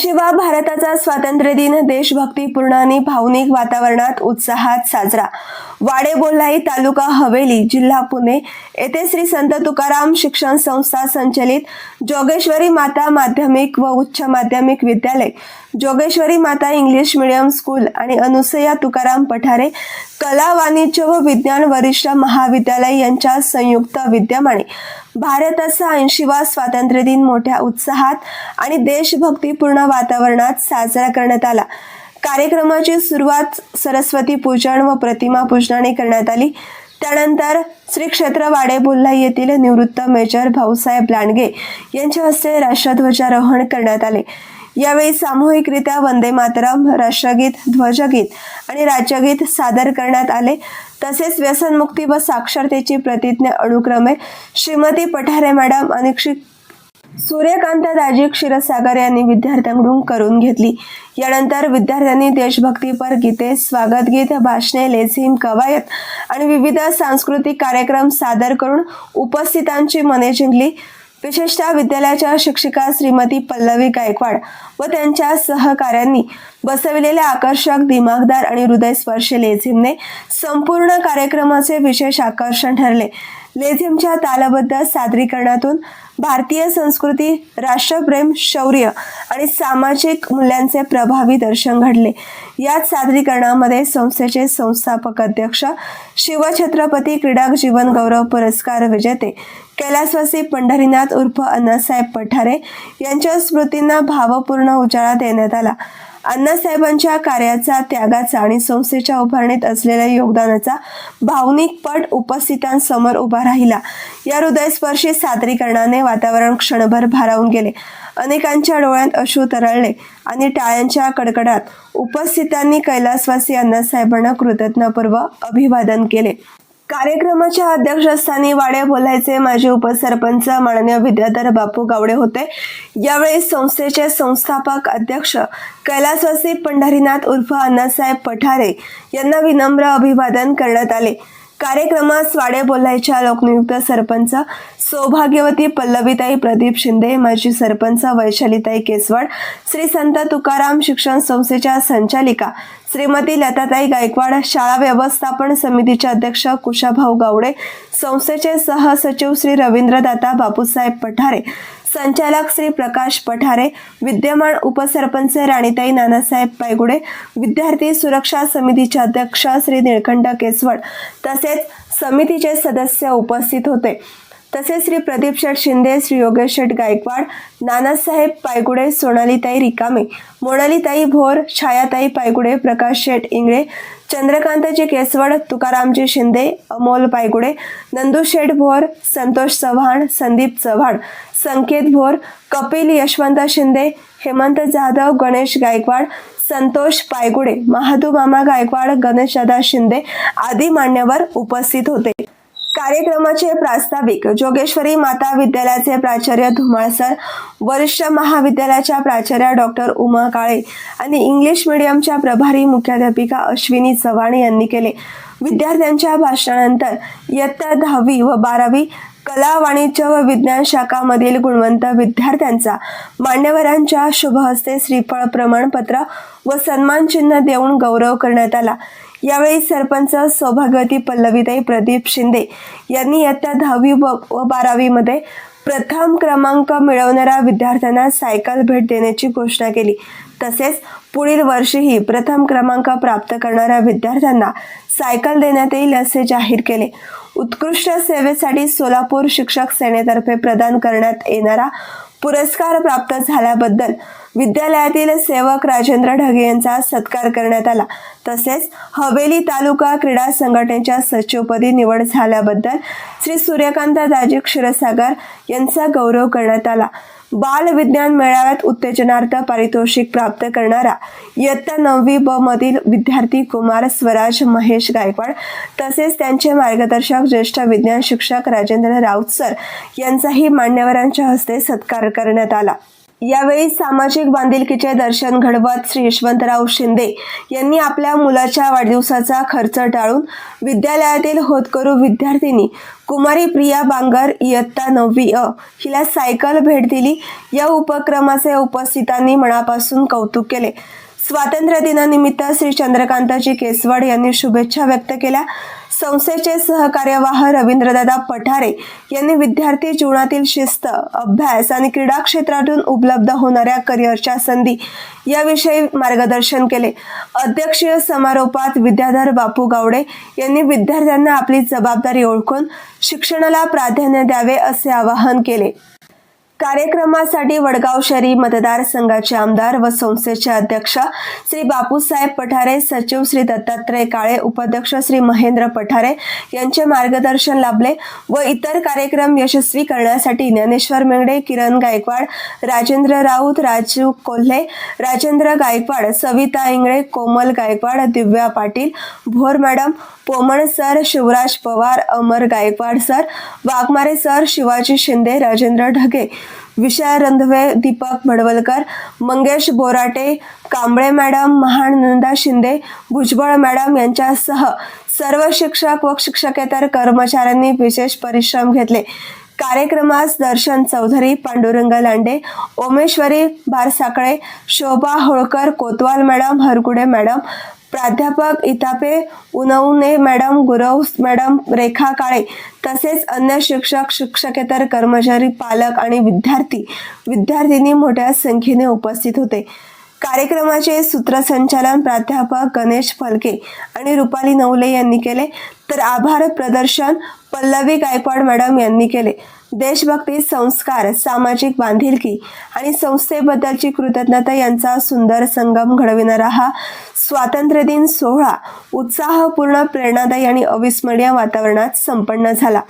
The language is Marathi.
80वा भारताचा स्वातंत्र्य दिन देशभक्तीपूर्ण आणि भावनिक वातावरणात उत्साहात साजरा। वाडेबोल्हाई तालुका हवेली जिल्हा पुणे येथे श्री संत तुकाराम शिक्षण संस्था संचलित जोगेश्वरी माता माध्यमिक व उच्च माध्यमिक विद्यालय, जोगेश्वरी माता इंग्लिश मीडियम स्कूल आणि अनुसया तुकाराम पठारे कला वाणिज्य व विज्ञान वरिष्ठ महाविद्यालय यांच्या संयुक्त विद्यमाने भारताचा 80वा स्वातंत्र्य दिन मोठ्या उत्साहात आणि देशभक्तीपूर्ण वातावरणात साजरा करण्यात आला। कार्यक्रमाची सुरुवात सरस्वती पूजन व प्रतिमा पूजनाने करण्यात आली। त्यानंतर श्री क्षेत्र वाडेबोल्हाई येथील निवृत्त मेजर भाऊसाहेब लांडगे यांच्या हस्ते राष्ट्रध्वजारोहण करण्यात आले। यावेळी सामूहिकरित्या वंदे मातरम, राष्ट्रगीत, ध्वजगीत आणि राज्यगीत सादर करण्यात आले। तसेच व्यसनमुक्ती व साक्षरतेची प्रतिज्ञा अनुक्रमे श्रीमती पठारे मॅडम आणि सूर्यकांत दाजी क्षीरसागर यांनी विद्यार्थ्यांकडून करून घेतली। यानंतर विद्यार्थ्यांनी देशभक्तीपर गीते, स्वागत गीत, भाषणे, लेझिम, कवायत आणि विविध सांस्कृतिक कार्यक्रम सादर करून उपस्थितांची मने जिंकली। विशेषतः विद्यालयाच्या शिक्षिका श्रीमती पल्लवी गायकवाड व त्यांच्या सहकाऱ्यांनी बसविलेल्या आकर्षक, दिमागदार आणि हृदयस्पर्शी लेझिमने संपूर्ण कार्यक्रमाचे विशेष आकर्षण ठरले। लेझिमच्या तालबद्ध सादरीकरणातून भारतीय संस्कृती, राष्ट्रप्रेम, शौर्य आणि सामाजिक मूल्यांचे प्रभावी दर्शन घडले। याच सादरीकरणामध्ये संस्थेचे संस्थापक अध्यक्ष, शिवछत्रपती क्रीडा जीवन गौरव पुरस्कार विजेते कैलासवासी पंढरीनाथ उर्फ अण्णासाहेब पठारे यांच्या स्मृतींना भावपूर्ण उजाळा देण्यात आला। अण्णासाहेबांच्या कार्याचा, त्यागाचा आणि संस्थेच्या उभारणीत असलेल्या योगदानाचा भावनिक पट उपस्थितांसमोर उभा राहिला। या हृदयस्पर्शी सादरीकरणाने वातावरण क्षणभर भारावून गेले। अनेकांच्या डोळ्यात अश्रू तरळले आणि टाळ्यांच्या कडकडात उपस्थितांनी कैलासवासी अण्णासाहेबांना कृतज्ञतापूर्वक अभिवादन केले। कार्यक्रमाच्या अध्यक्षस्थानी वाडेबोल्हाईचे माजी उपसरपंच माननीय विद्याधर बापू गावडे होते। यावेळी संस्थेचे संस्थापक अध्यक्ष कैलासवासी पंढरीनाथ उर्फ अण्णासाहेब पठारे यांना विनम्र अभिवादन करण्यात आले। कार्यक्रमास वाडेबोल्हाईच्या लोकनियुक्त सरपंच सौभाग्यवती पल्लवीताई प्रदीप शिंदे, माजी सरपंच वैशालीताई केसवड, श्री संत तुकाराम शिक्षण संस्थेच्या संचालिका श्रीमती लताताई गायकवाड, शाळा व्यवस्थापन समितीचे अध्यक्ष कुशाभाऊ गावडे, संस्थेचे सहसचिव श्री रवींद्रदाता बापूसाहेब पठारे, संचालक श्री प्रकाश पठारे, विद्यमान उपसरपंच राणीताई नानासाहेब पायगुडे, विद्यार्थी सुरक्षा समितीचे अध्यक्ष श्री निळकंठ केसवड तसेच समितीचे सदस्य उपस्थित होते। तसेच श्री प्रदीप शेठ शिंदे, श्री योगेश शेठ गायकवाड, नानासाहेब पायगुडे, सोनालीताई रिकामे, मोनालीताई भोर, छायाताई पायगुडे, प्रकाश शेठ इंगळे, चंद्रकांतजी केसवड, तुकारामजी शिंदे, अमोल पायगुडे, नंदू शेठ भोर, संतोष चव्हाण, संदीप चव्हाण, संकेत भोर, कपिल यशवंत शिंदे, हेमंत जाधव, गणेश गायकवाड, संतोष पायगुडे, महादू मामा गायकवाड, गणेशदादा शिंदे आदी मान्यवर उपस्थित होते। कार्यक्रमाचे प्रास्ताविक जोगेश्वरी माता विद्यालयाचे प्राचार्य धुमाळ सर, वरिष्ठ महाविद्यालयाच्या प्राचार्या डॉक्टर उमा काळे आणि इंग्लिश मीडियमच्या प्रभारी मुख्याध्यापिका अश्विनी चव्हाण यांनी केले। विद्यार्थ्यांच्या भाषणानंतर इयत्ता 10वी व 12वी कला, वाणिज्य व विज्ञान शाखामधील गुणवंत विद्यार्थ्यांचा मान्यवरांच्या शुभ हस्ते श्रीफळ, प्रमाणपत्र व सन्मान चिन्ह देऊन गौरव करण्यात आला। यावेळी सरपंच सौभाग्यवती पल्लवीताई प्रदीप शिंदे यांनी इयत्ता 10वी व 12वी मध्ये प्रथम क्रमांक मिळवणाऱ्या विद्यार्थ्यांना सायकल भेट देण्याची घोषणा केली। तसेच पुढील वर्षीही प्रथम क्रमांक प्राप्त करणाऱ्या विद्यार्थ्यांना सायकल देण्यात येईल असे जाहीर केले। उत्कृष्ट सेवेसाठी सोलापूर शिक्षक सेनेतर्फे प्रदान करण्यात येणारा पुरस्कार प्राप्त झाल्याबद्दल विद्यालयातील सेवक राजेंद्र ढगे यांचा सत्कार करण्यात आला। तसेच हवेली तालुका क्रीडा संघटनेच्या सचिवपदी निवड झाल्याबद्दल श्री सूर्यकांत दाजी क्षीरसागर यांचा गौरव करण्यात आला। बाल विज्ञान मेळाव्यात उत्तेजनार्थ पारितोषिक प्राप्त करणारा इयत्ता 9वी ब मधील विद्यार्थी कुमार स्वराज महेश गायकवाड तसेच त्यांचे मार्गदर्शक ज्येष्ठ विज्ञान शिक्षक राजेंद्र राऊत सर यांचाही मान्यवरांच्या हस्ते सत्कार करण्यात आला। यावेळी सामाजिक बांधिलकीचे दर्शन घडवत श्री यशवंतराव शिंदे यांनी आपल्या मुलाच्या वाढदिवसाचा खर्च टाळून विद्यालयातील होतकरू विद्यार्थिनी कुमारी प्रिया बांगर इयत्ता 9वी अ हिला सायकल भेट दिली। या उपक्रमाचे उपस्थितांनी मनापासून कौतुक केले। स्वातंत्र्य दिनानिमित्त श्री चंद्रकांतजी केसवाड यांनी शुभेच्छा व्यक्त केल्या। संस्थेचे सहकार्यवाह रवींद्रदादा पठारे यांनी विद्यार्थी जीवनातील शिस्त, अभ्यास आणि क्रीडा क्षेत्रातून उपलब्ध होणाऱ्या करिअरच्या संधी याविषयी मार्गदर्शन केले। अध्यक्षीय समारोपात विद्याधर बापू गावडे यांनी विद्यार्थ्यांना आपली जबाबदारी ओळखून शिक्षणाला प्राधान्य द्यावे असे आवाहन केले। कार्यक्रमासाठी वडगाव शहरी मतदारसंघाचे आमदार व संस्थेचे अध्यक्ष श्री बापूसाहेब पठारे, सचिव श्री दत्तात्रय काळे, उपाध्यक्ष श्री महेंद्र पठारे यांचे मार्गदर्शन लाभले व इतर कार्यक्रम यशस्वी करण्यासाठी ज्ञानेश्वर मेंगडे, किरण गायकवाड, राजेंद्र राऊत, राजू कोल्हे, राजेंद्र गायकवाड, सविता इंगळे, कोमल गायकवाड, दिव्या पाटील, भोर मॅडम, पोमण सर, शिवराज पवार, अमर गायकवाड सर, वाघमारे सर, शिवाजी शिंदे, राजेंद्र ढगे, विशाल रंधवे, दीपक भडवलकर, मंगेश बोराटे, कांबळे मॅडम, महानंदा शिंदे, भुजबळ मॅडम यांच्यासह सर्व शिक्षक व शिक्षकेतर कर्मचाऱ्यांनी विशेष परिश्रम घेतले। कार्यक्रमास दर्शन चौधरी, पांडुरंग लांडे, ओमेश्वरी बारसाकळे, शोभा होळकर, कोतवाल मॅडम, हरकुडे मॅडम, प्राध्यापक इतापे, उनवणे मॅडम, गुरव मॅडम, रेखा काळे तसेच अन्य शिक्षक, शिक्षकेतर कर्मचारी, पालक आणि विद्यार्थिनी मोठ्या संख्येने उपस्थित होते। कार्यक्रमाचे सूत्रसंचालन प्राध्यापक गणेश फलके आणि रुपाली नवले यांनी केले, तर आभार प्रदर्शन पल्लवी गायकवाड मॅडम यांनी केले। देशभक्ती, संस्कार, सामाजिक बांधिलकी आणि संस्थेबद्दलची कृतज्ञता यांचा सुंदर संगम घडविणारा हा स्वातंत्र्य दिन सोहळा उत्साहपूर्ण, प्रेरणादायी आणि अविस्मरणीय वातावरणात संपन्न झाला।